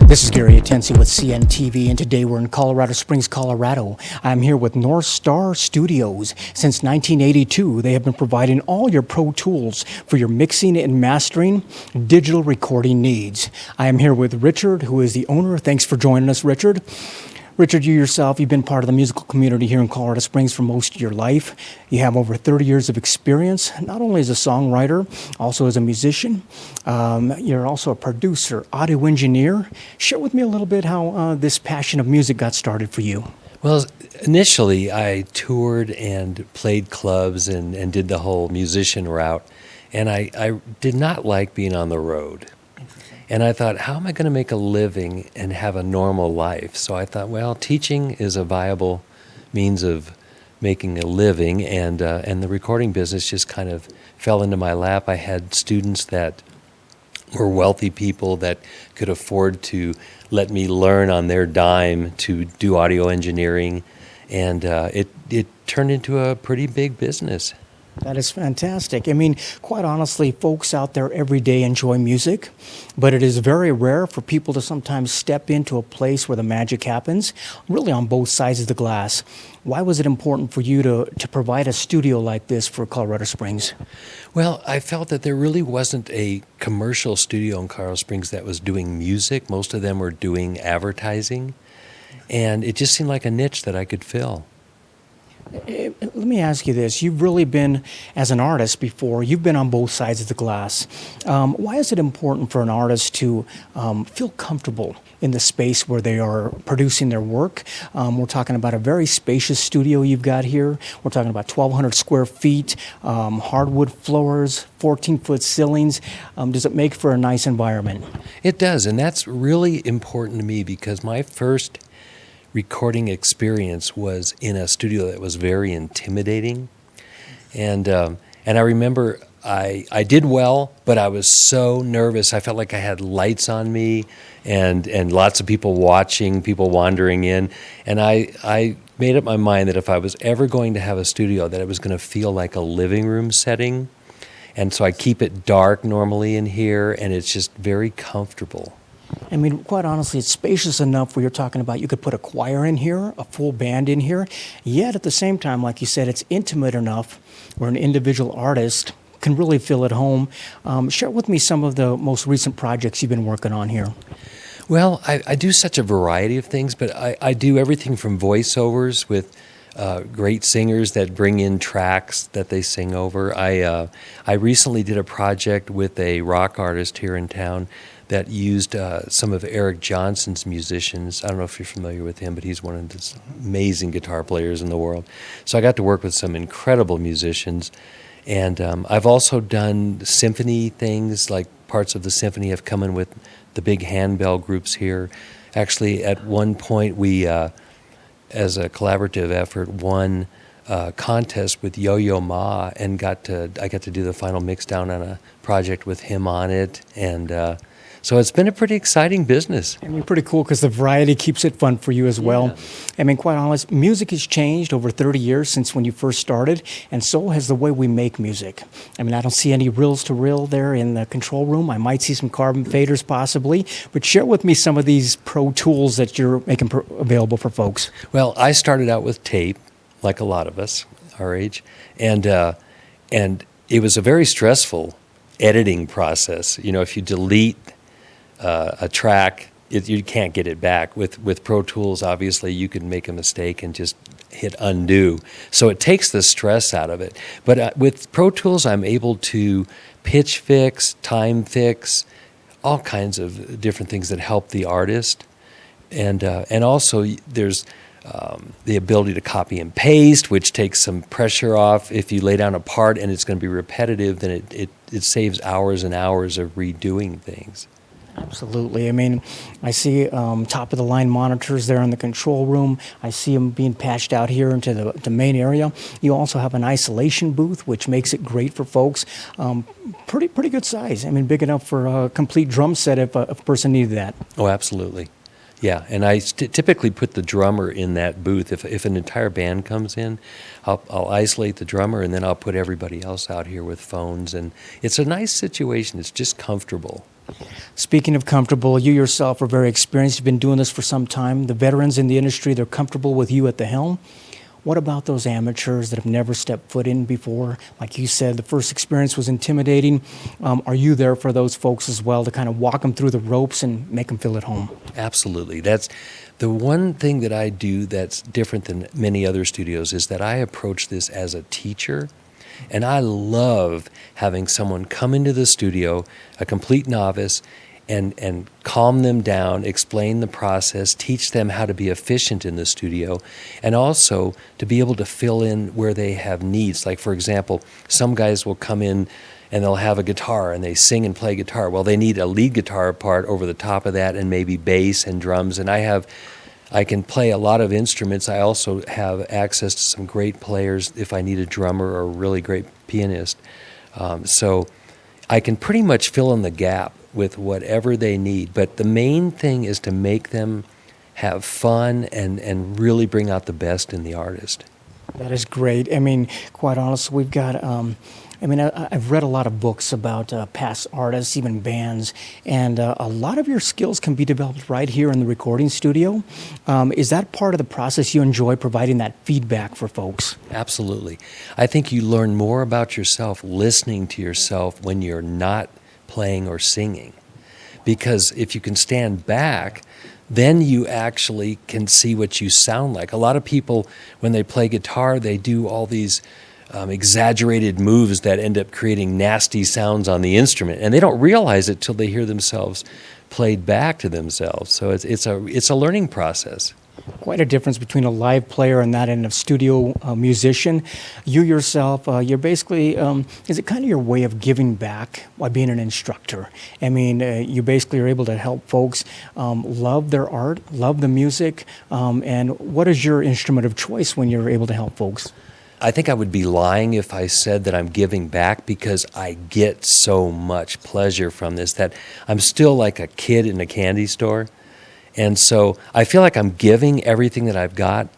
This is Gary Atensi with CNTV, and today we're in Colorado Springs, Colorado. I'm here with North Star Studios. Since 1982, they have been providing all your pro tools for your mixing and mastering digital recording needs. I am here with Richard, who is the owner. Thanks for joining us, Richard. Richard, you yourself, you've been part of the musical community here in Colorado Springs for most of your life. You have over 30 years of experience, not only as a songwriter, also as a musician. You're also a producer, audio engineer. Share with me a little bit how this passion of music got started for you. Well, initially I toured and played clubs and did the whole musician route, and I did not like being on the road. And I thought, how am I going to make a living and have a normal life? So I thought, well, teaching is a viable means of making a living, and the recording business just kind of fell into my lap. I had students that were wealthy people that could afford to let me learn on their dime to do audio engineering, and it turned into a pretty big business. That is fantastic. I mean, quite honestly, folks out there every day enjoy music, but it is very rare for people to sometimes step into a place where the magic happens, really on both sides of the glass. Why was it important for you to provide a studio like this for Colorado Springs? Well, I felt that there really wasn't a commercial studio in Colorado Springs that was doing music. Most of them were doing advertising, and it just seemed like a niche that I could fill. Let me ask you this. You've really been, as an artist before, you've been on both sides of the glass. Why is it important for an artist to feel comfortable in the space where they are producing their work? We're talking about a very spacious studio you've got here. We're talking about 1,200 square feet, hardwood floors, 14-foot ceilings. Does it make for a nice environment? It does, and that's really important to me because my first recording experience was in a studio that was very intimidating, and I remember I did well, but I was so nervous. I felt like I had lights on me, and lots of people watching, people wandering in, and I made up my mind that if I was ever going to have a studio, that it was going to feel like a living room setting, and so I keep it dark normally in here, and it's just very comfortable. I mean, quite honestly, it's spacious enough where you're talking about you could put a choir in here, a full band in here, yet at the same time, like you said, it's intimate enough where an individual artist can really feel at home. Share with me some of the most recent projects you've been working on here. Well, I do such a variety of things, but I do everything from voiceovers with great singers that bring in tracks that they sing over. I recently did a project with a rock artist here in town that used some of Eric Johnson's musicians. I don't know if you're familiar with him, but he's one of the amazing guitar players in the world. So I got to work with some incredible musicians. And I've also done symphony things, like parts of the symphony have come in with the big handbell groups here. Actually, at one point, we, as a collaborative effort, won a contest with Yo-Yo Ma, and I got to do the final mix down on a project with him on it. And so it's been a pretty exciting business. I mean, pretty cool because the variety keeps it fun for you as well. Yeah. I mean, quite honest, music has changed over 30 years since when you first started, and so has the way we make music. I mean, I don't see any reels to reel there in the control room. I might see some carbon faders possibly, but share with me some of these pro tools that you're making available for folks. Well, I started out with tape, like a lot of us our age, and it was a very stressful editing process. You know, if you delete a track, you can't get it back. With Pro Tools, obviously, you can make a mistake and just hit undo. So it takes the stress out of it. But with Pro Tools, I'm able to pitch fix, time fix, all kinds of different things that help the artist. And also, there's the ability to copy and paste, which takes some pressure off. If you lay down a part and it's going to be repetitive, then it saves hours and hours of redoing things. Absolutely. I mean, I see top-of-the-line monitors there in the control room. I see them being patched out here into the main area. You also have an isolation booth, which makes it great for folks. Pretty good size. I mean, big enough for a complete drum set if a person needed that. Oh, absolutely. Yeah, and I typically put the drummer in that booth. If an entire band comes in, I'll isolate the drummer, and then I'll put everybody else out here with phones. And it's a nice situation. It's just comfortable. Speaking of comfortable, you yourself are very experienced. You've been doing this for some time. The veterans in the industry, they're comfortable with you at the helm. What about those amateurs that have never stepped foot in before? Like you said, the first experience was intimidating. Are you there for those folks as well to kind of walk them through the ropes and make them feel at home? Absolutely. That's the one thing that I do that's different than many other studios is that I approach this as a teacher. And I love having someone come into the studio, a complete novice, and calm them down, explain the process, teach them how to be efficient in the studio, and also to be able to fill in where they have needs. Like, for example, some guys will come in and they'll have a guitar and they sing and play guitar. Well, they need a lead guitar part over the top of that and maybe bass and drums. And I can play a lot of instruments. I also have access to some great players if I need a drummer or a really great pianist. So I can pretty much fill in the gap with whatever they need. But the main thing is to make them have fun and really bring out the best in the artist. That is great. I mean, quite honestly, we've got, I've read a lot of books about past artists, even bands, and a lot of your skills can be developed right here in the recording studio. Is that part of the process you enjoy, providing that feedback for folks? Absolutely. I think you learn more about yourself listening to yourself when you're not playing or singing. Because if you can stand back, then you actually can see what you sound like. A lot of people, when they play guitar, they do all these exaggerated moves that end up creating nasty sounds on the instrument, and they don't realize it till they hear themselves played back to themselves. So it's a learning process. Quite a difference between a live player and that and a studio musician. You yourself, you're basically, is it kind of your way of giving back by being an instructor? I mean, you basically are able to help folks love their art, love the music, and what is your instrument of choice when you're able to help folks? I think I would be lying if I said that I'm giving back, because I get so much pleasure from this that I'm still like a kid in a candy store. And so I feel like I'm giving everything that I've got,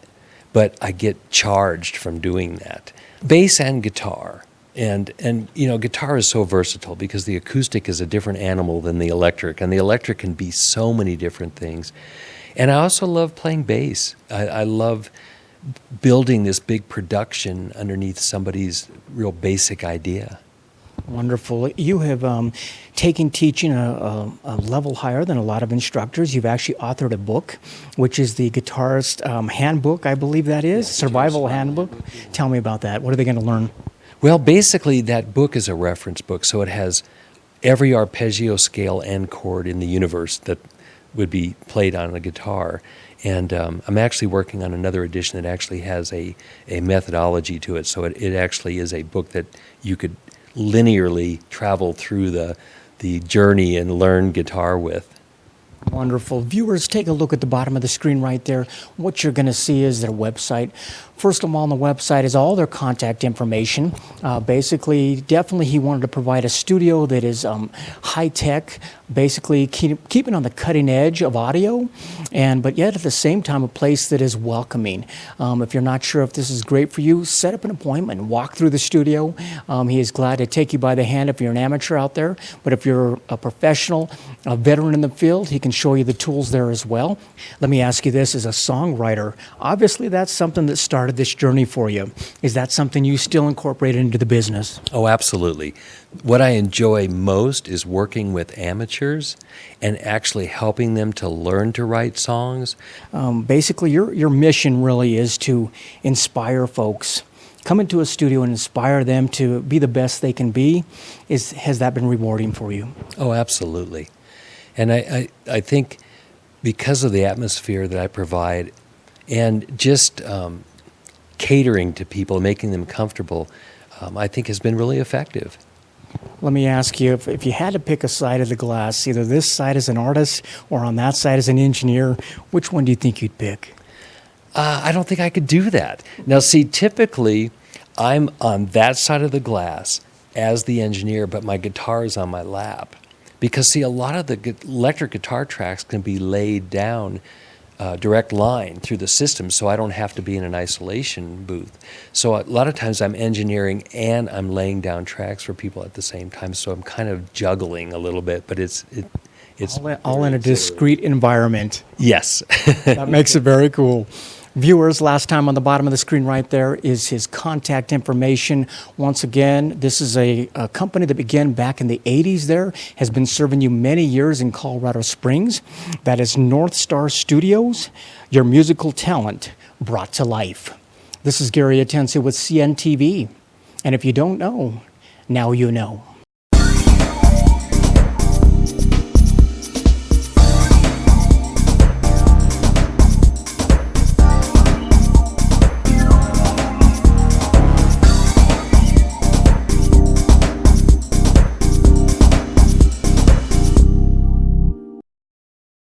but I get charged from doing that. Bass and guitar. And you know, guitar is so versatile because the acoustic is a different animal than the electric, and the electric can be so many different things. And I also love playing bass. I love building this big production underneath somebody's real basic idea. Wonderful. You have taken teaching a level higher than a lot of instructors. You've actually authored a book, which is the Guitarist Handbook, I believe that is, Survival Handbook. Tell me about that. What are they going to learn? Well, basically, that book is a reference book, so it has every arpeggio scale and chord in the universe that would be played on a guitar. And I'm actually working on another edition that actually has a methodology to it, so it actually is a book that you could linearly travel through the journey and learn guitar with. Wonderful. Viewers, take a look at the bottom of the screen right there. What you're going to see is their website. First of all, on the website is all their contact information. Basically, definitely he wanted to provide a studio that is high-tech, basically keeping on the cutting edge of audio, but yet at the same time a place that is welcoming. If you're not sure if this is great for you, set up an appointment, walk through the studio. He is glad to take you by the hand if you're an amateur out there, but if you're a professional, a veteran in the field, he can show you the tools there as well. Let me ask you this, as a songwriter, obviously that's something that started this journey for you. Is that something you still incorporate into the business? Oh, absolutely. What I enjoy most is working with amateurs and actually helping them to learn to write songs. Basically, your mission really is to inspire folks. Come into a studio and inspire them to be the best they can be. Has that been rewarding for you? Oh, absolutely. And I think because of the atmosphere that I provide and just catering to people, making them comfortable, I think has been really effective. Let me ask you, if you had to pick a side of the glass, either this side as an artist or on that side as an engineer, which one do you think you'd pick? I don't think I could do that. Now, see, typically I'm on that side of the glass as the engineer, but my guitar is on my lap. Because, see, a lot of the electric guitar tracks can be laid down direct line through the system, so I don't have to be in an isolation booth. So a lot of times I'm engineering and I'm laying down tracks for people at the same time, so I'm kind of juggling a little bit, but it's All in a discrete environment. yes. That makes it very cool. Viewers, last time on the bottom of the screen right there is his contact information. Once again, this is a company that began back in the 80s there, has been serving you many years in Colorado Springs. That is North Star Studios, your musical talent brought to life. This is Gary Atanu with CNTV. And if you don't know, now you know.